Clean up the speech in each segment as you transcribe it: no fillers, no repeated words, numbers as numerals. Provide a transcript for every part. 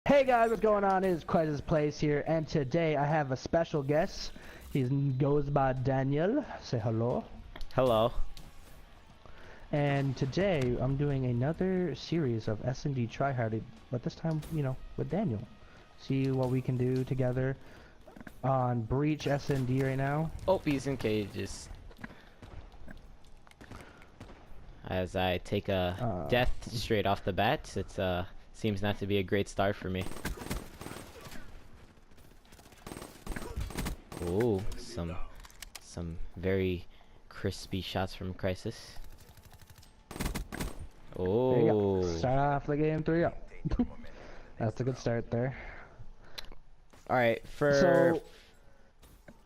Hey guys, what's going on? It is Crisis Plays here, and today I have a special guest. He goes by Daniel. Say hello. Hello. And today I'm doing another series of S&D tryhard, but this time, with Daniel. See what we can do together on Breach S&D right now. Oh, he's in cages. As I take a death straight off the bat, it seems not to be a great start for me. Oh, some very crispy shots from Crisis. Oh. There you go. Start off the game 3-0. That's a good start there. Alright,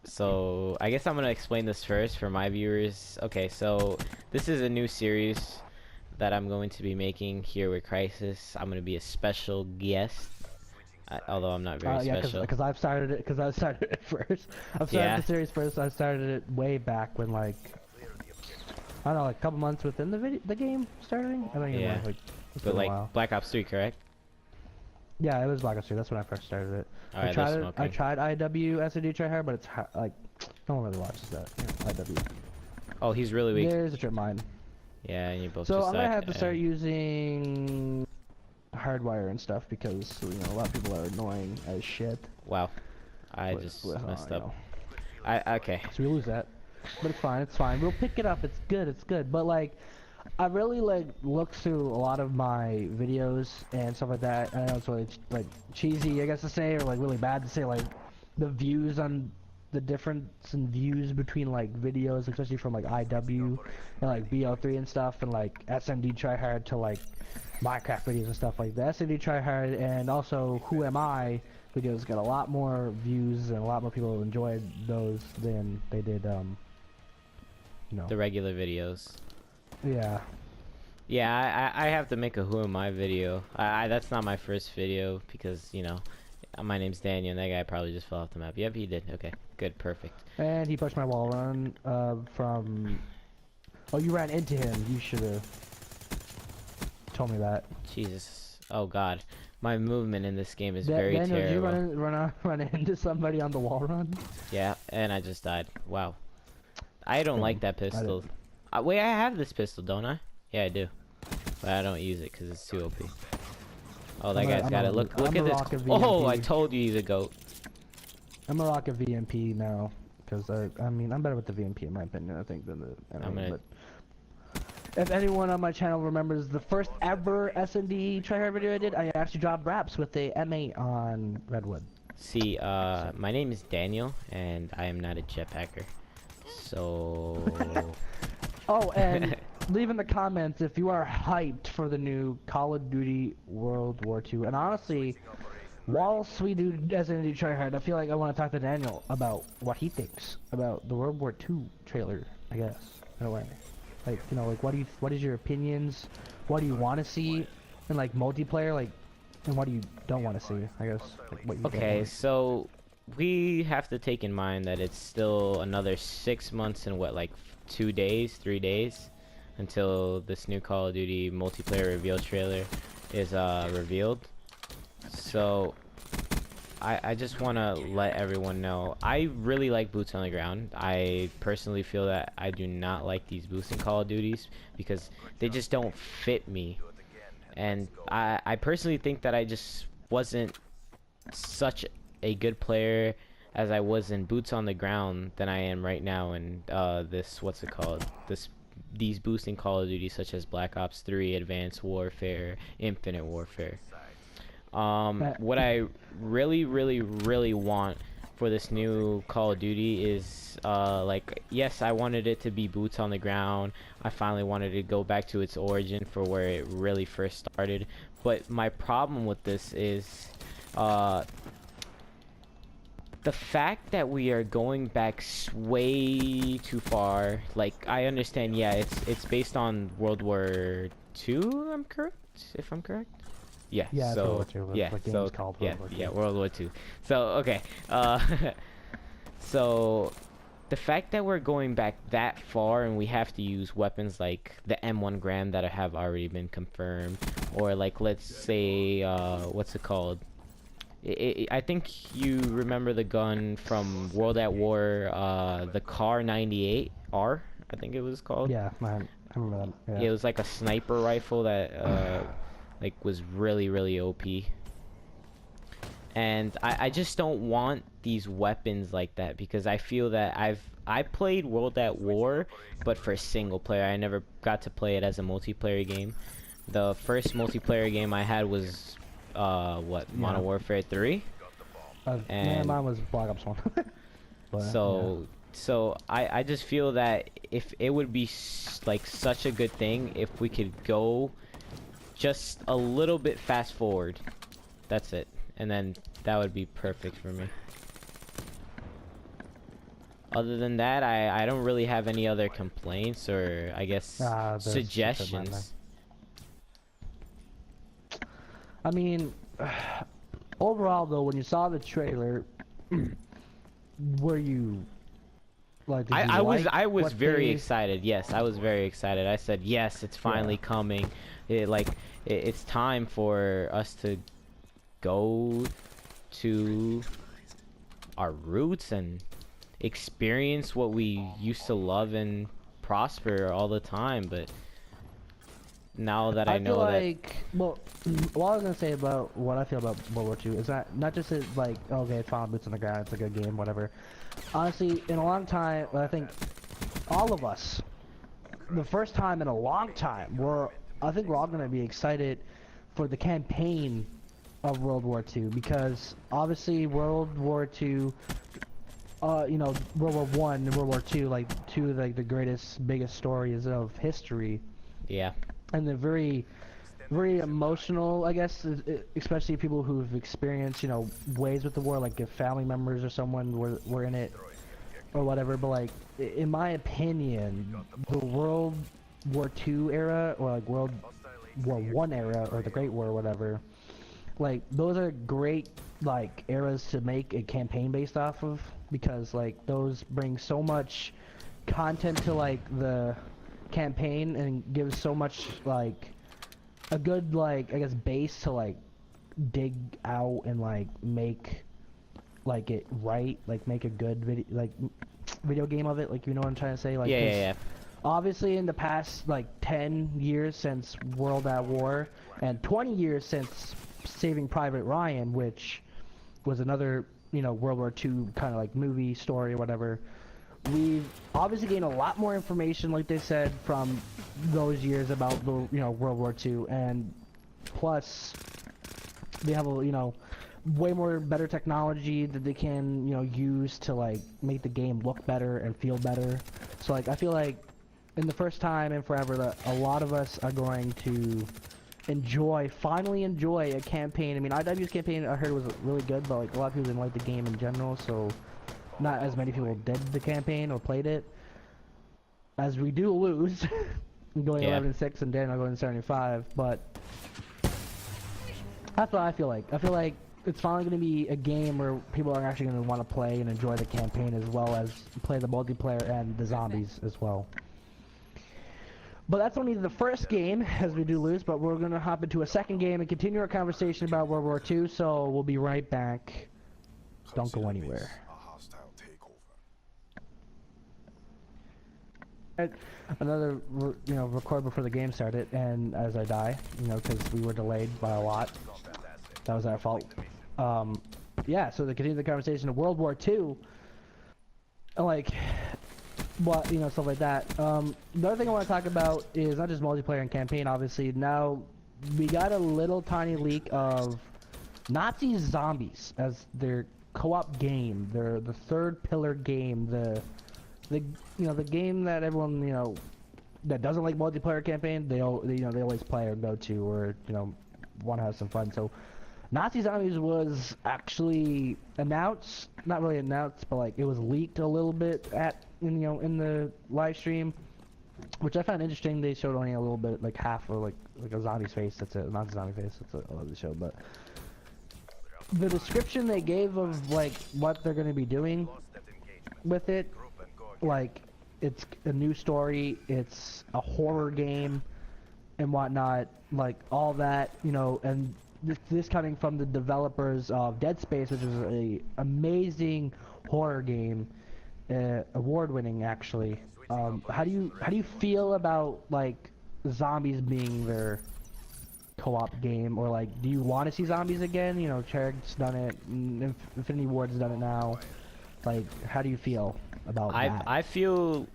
So I guess I'm gonna explain this first for my viewers. Okay, so this is a new series that I'm going to be making here with Crisis. I'm gonna be a special guest, although I'm not very special. Because I've started it. Because I started it first. I've started the series first. I started it way back when, like, I don't know, like a couple months within the game starting. I think it was but like Black Ops 3, correct? Yeah, it was Black Ops 3. That's when I first started it. Alright, I tried IW S&D tryhard, but it's like no one really watches that. IW. Oh, he's really weak. There's a trip mine. Yeah, and you both. So just I'm gonna have to start using hardwire and stuff because a lot of people are annoying as shit. Wow, I just messed up. Okay. So we lose that, but it's fine. It's fine. We'll pick it up. It's good. It's good. But like, I really looked through a lot of my videos and stuff like that. I know it's really like cheesy, I guess to say, or like really bad to say, like the views on the difference in views between like videos, especially from like IW and like BO3 and stuff, and like SMD tryhard to like Minecraft videos and stuff like that. SMD tryhard and also Who Am I videos got a lot more views and a lot more people enjoyed those than they did the regular videos. Yeah. Yeah, I have to make a Who Am I video. That's not my first video because, my name's Daniel and that guy probably just fell off the map. Yep, he did. Okay, good, perfect. And he pushed my wall run from... Oh, you ran into him. You should have told me that. Jesus. Oh, God. My movement in this game is very terrible. Did you run into somebody on the wall run? Yeah, and I just died. Wow. I don't like that pistol. Wait, I have this pistol, don't I? Yeah, I do. But I don't use it because it's too OP. Oh, that guy's got it. Look at this. Oh, I told you he's a goat. I'm gonna rock a VMP now. Because, I mean, I'm better with the VMP in my opinion, I think, than the enemy. But if anyone on my channel remembers the first ever S&D tryhard video I did, I actually dropped raps with the M8 on Redwood. See, my name is Daniel, and I am not a jetpacker. So... Oh, and leave in the comments if you are hyped for the new Call of Duty World War II. And honestly, whilst we do S&D tryhard, I feel like I want to talk to Daniel about what he thinks about the World War II trailer, I guess, in a way. Like, like what is your opinions? What do you want to see in like multiplayer, like, and what do you don't want to see, I guess. Like, what you okay, so we have to take in mind that it's still another 6 months and what, like 2 days, 3 days until this new Call of Duty multiplayer reveal trailer is revealed. So I just want to let everyone know I really like boots on the ground. I personally feel that I do not like these boots in Call of Duties because they just don't fit me, and I personally think that I just wasn't such a good player as I was in boots on the ground than I am right now in these boosts in Call of Duty such as Black Ops 3, Advanced Warfare, Infinite Warfare. What I really want for this new Call of Duty is like, yes, I wanted it to be boots on the ground. I finally wanted to go back to its origin for where it really first started, but my problem with this is the fact that we are going back way too far. Like, I understand, yeah, it's based on World War II, I'm correct? If I'm correct? Yeah, yeah, so, yeah, so, yeah, World War II. So, okay, so, the fact that we're going back that far and we have to use weapons like the M1 Garand that have already been confirmed, or like, let's say, what's it called? I think you remember the gun from World at War, the Car 98R, I think it was called. Yeah, man, I remember that. Yeah. It was like a sniper rifle that like was really OP. And I just don't want these weapons like that, because I feel that I played World at War, but for single player. I never got to play it as a multiplayer game. The first multiplayer game I had was Modern Warfare 3. And mine was Black Ops 1. But, so I just feel that if it would be like such a good thing if we could go just a little bit fast forward. That's it. And then that would be perfect for me. Other than that, I don't really have any other complaints or, I guess, suggestions. I mean, overall though, when you saw the trailer, were you like? I was very excited. Yes, I was very excited. I said, yes, it's finally coming. It's time for us to go to our roots and experience what we used to love and prosper all the time. But now that I know that, well, what I was gonna say about what I feel about World War II is that not just it, like, okay, it's found boots on the ground, it's a good game, whatever. Honestly, in a long time, I think all of us, the first time in a long time, I think we're all gonna be excited for the campaign of World War II, because obviously World War II, you know, World War One and World War II, like two of the greatest, biggest stories of history. Yeah. And they're very emotional, I guess, especially people who've experienced, you know, ways with the war, like if family members or someone were in it or whatever. But like, in my opinion, the World War II era, or like World War One era, or the Great War or whatever, like those are great like eras to make a campaign based off of, because like those bring so much content to like the campaign and gives so much like a good, like, I guess, base to like dig out and like make like it right, like make a good video game of it, like, you know what I'm trying to say? Like, yeah. Obviously in the past like 10 years since World at War and 20 years since Saving Private Ryan, which was another, you know, World War II kind of like movie story or whatever, we've obviously gained a lot more information, like they said, from those years about the, you know, World War II, and plus they have a, you know, way more better technology that they can, you know, use to like make the game look better and feel better. So like I feel like in the first time in forever that a lot of us are going to finally enjoy a campaign. I mean, IW's campaign I heard was really good, but like a lot of people didn't like the game in general, so not as many people did the campaign or played it. As we do lose, going 11-6 and Daniel going 75, but that's what I feel like. I feel like it's finally going to be a game where people are actually going to want to play and enjoy the campaign as well as play the multiplayer and the zombies as well. But that's only the first game, as we do lose, but we're going to hop into a second game and continue our conversation about World War II, so we'll be right back. Don't go anywhere. Another, you know, record before the game started, and as I die, you know, because we were delayed by a lot. That was our fault. Yeah, so to continue the conversation of World War II, like, what, you know, stuff like that. The other thing I want to talk about is not just multiplayer and campaign, obviously. Now, we got a little tiny leak of Nazi Zombies as their co-op game, the third pillar game, the you know, the game that everyone, you know, that doesn't like multiplayer campaign, they always play or go to, or, you know, want to have some fun. So Nazi Zombies was actually announced, not really announced, but like it was leaked a little bit in the live stream, which I found interesting. They showed only a little bit, like half, or like a zombie's face. That's it, not a zombie face. That's all they showed. But the description they gave of like what they're going to be doing with it, like it's a new story, it's a horror game and whatnot, like all that, you know, and this coming from the developers of Dead Space, which is a amazing horror game, award-winning actually. How do you feel about like zombies being their co-op game, or like do you want to see zombies again? You know, Treyarch's done it, Infinity Ward's done it now. Like, how do you feel about that? I feel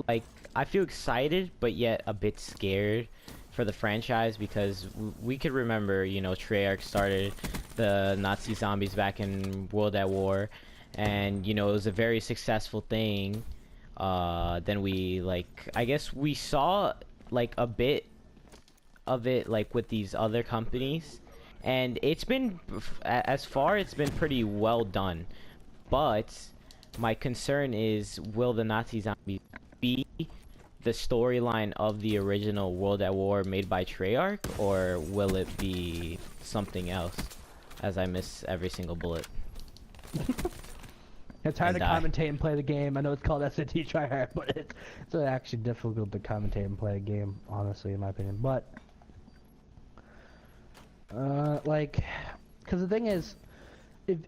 like I feel excited, but yet a bit scared for the franchise because we could remember, you know, Treyarch started the Nazi zombies back in World at War, and you know it was a very successful thing. Then we I guess we saw like a bit of it like with these other companies, and it's been as far it's been pretty well done, but my concern is, will the Nazi zombies be the storyline of the original World at War made by Treyarch, or will it be something else as I miss every single bullet? It's hard to commentate and play the game. I know it's called SAT Try Hard, but it's actually difficult to commentate and play a game, honestly, in my opinion. But like, because the thing is,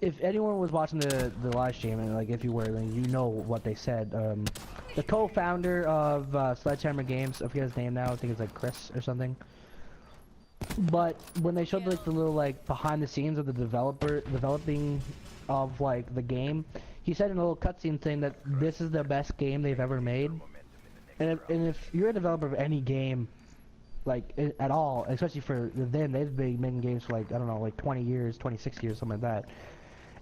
if anyone was watching the live stream, and like if you were, then you know what they said. The co-founder of Sledgehammer Games, I forget his name now. I think it's like Chris or something. But when they showed like the little like behind the scenes of the developing of like the game, he said in a little cutscene thing that this is the best game they've ever made. And if you're a developer of any game, like at all, especially for them, they've been making games for like, I don't know, like 20 years, 26 years, something like that.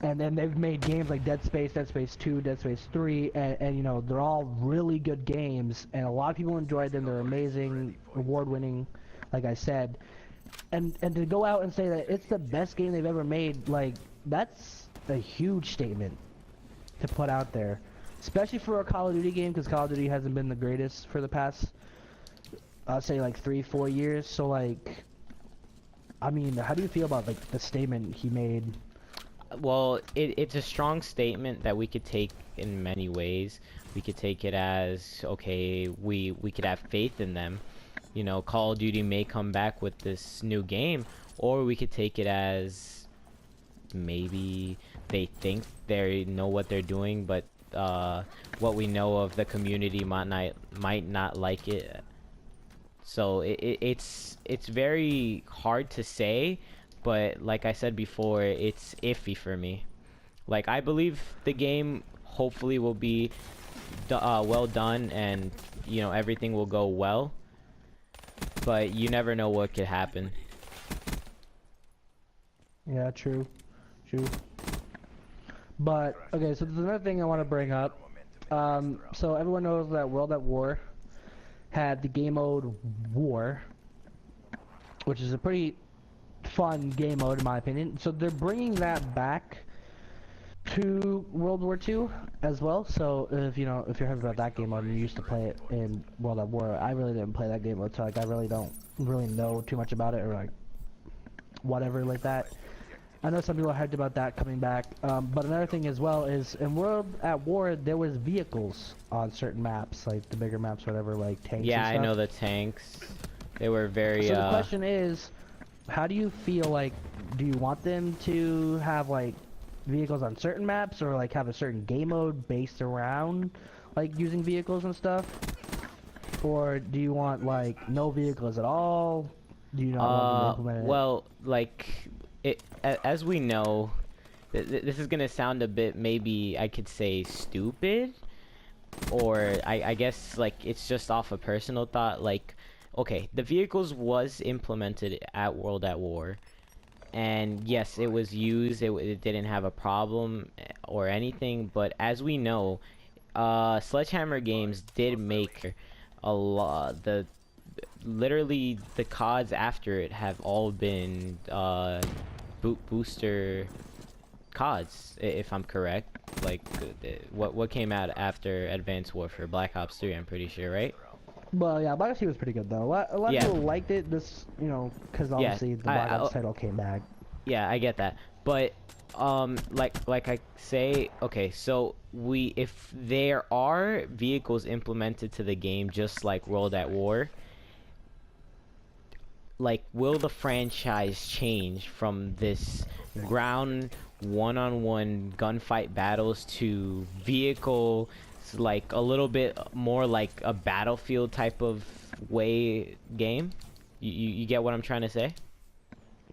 And then they've made games like Dead Space, Dead Space 2, Dead Space 3, and you know, they're all really good games, and a lot of people enjoyed them. They're amazing, award-winning, like I said. And to go out and say that it's the best game they've ever made, like, that's a huge statement to put out there. Especially for a Call of Duty game, because Call of Duty hasn't been the greatest for the past, I'll say like 3-4 years. So like, I mean, how do you feel about like the statement he made? Well, it's a strong statement that we could take in many ways. We could take it as, okay, we could have faith in them. You know, Call of Duty may come back with this new game, or we could take it as maybe they think they know what they're doing, but what we know of the community might not like it. So it's very hard to say, but like I said before, it's iffy for me. Like, I believe the game hopefully will be well done, and you know, everything will go well, but you never know what could happen. Yeah, true. But okay, so there's another thing I want to bring up. So everyone knows that World at War had the game mode War, which is a pretty fun game mode in my opinion. So they're bringing that back to World War II as well. So if you're heard about that game mode and you used to play it in World at War, I really didn't play that game mode, so like I really don't know too much about it, or like whatever like that. I know some people are hyped about that coming back, but another thing as well is in World at War there was vehicles on certain maps, like the bigger maps, whatever, like tanks. Yeah, and stuff. I know the tanks. They were very. So the question is, how do you feel like? Do you want them to have like vehicles on certain maps, or like have a certain game mode based around like using vehicles and stuff, or do you want like no vehicles at all? Do you not want to implement it? Well, like as we know, this is gonna sound a bit, maybe I could say, stupid, or I guess like it's just off a personal thought. Like, okay, the vehicles was implemented at World at War, and yes, it was used. It didn't have a problem or anything. But as we know, Sledgehammer Games did make a lot. Literally the CODs after it have all been booster CODs, if I'm correct. Like what came out after Advanced Warfare, Black Ops 3, I'm pretty sure, right? Well, yeah, Black Ops 3 was pretty good though. A lot of people liked it. Because obviously the Black Ops title came back. Yeah, I get that. But like I say, okay, so if there are vehicles implemented to the game just like World at War, like, will the franchise change from this ground one-on-one gunfight battles to vehicle, like a little bit more like a Battlefield type of way game? You get what I'm trying to say?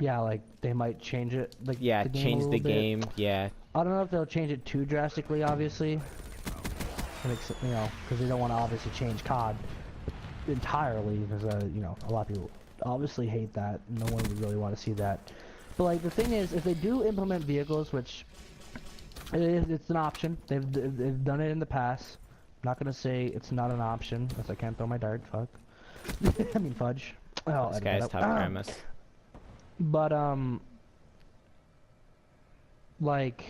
Yeah, like they might change it, like Yeah, the game a change little the bit. game. Yeah, I don't know if they'll change it too drastically, obviously. You know, because they don't want to obviously change COD entirely, because you know, a lot of people obviously hate that. No one would really want to see that. But like the thing is, if they do implement vehicles, which it's an option, they've done it in the past. I'm not gonna say it's not an option, unless I can't throw my dart. Fuck. I mean fudge. Oh, this guy's top premise. But like,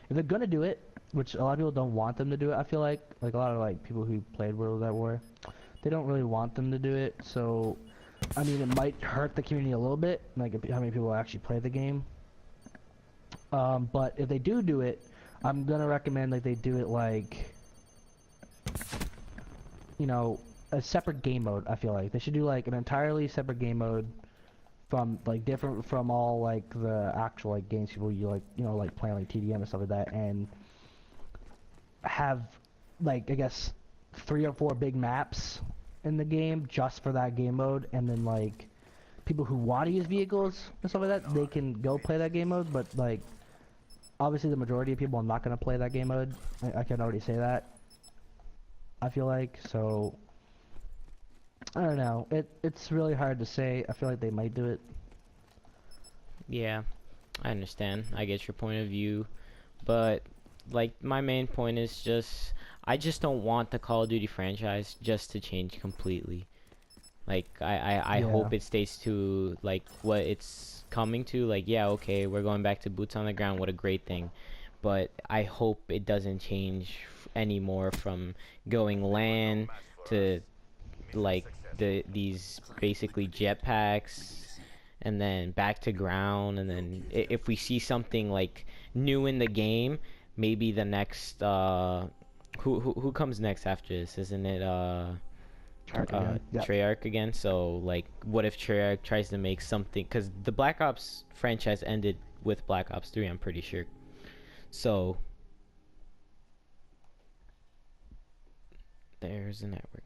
if they're gonna do it, which a lot of people don't want them to do it, I feel like a lot of like people who played World at War, they don't really want them to do it. So, I mean, it might hurt the community a little bit, like how many people actually play the game. But if they do it, I'm gonna recommend like they do it like, you know, a separate game mode. I feel like they should do like an entirely separate game mode from like different from all like the actual like games people you like, you know, like playing like TDM and stuff like that, and have like I guess 3 or 4 big maps in the game just for that game mode, and then like people who want to use vehicles and stuff like that, they can go play that game mode. But like obviously the majority of people are not going to play that game mode. I can already say that, I feel like. So I don't know, it's really hard to say. I feel like they might do it. Yeah, I understand. I get your point of view, but like my main point is just I just don't want the Call of Duty franchise just to change completely. Like I Yeah. hope it stays to like what it's coming to. Like, yeah, okay, we're going back to boots on the ground. What a great thing. But I hope it doesn't change anymore from going LAN to like these basically jetpacks, and then back to ground, and then if we see something like new in the game, maybe the next who comes next after this? Isn't it Yep. Treyarch again? So like, what if Treyarch tries to make something? Because the Black Ops franchise ended with Black Ops 3, I'm pretty sure. So there's a network.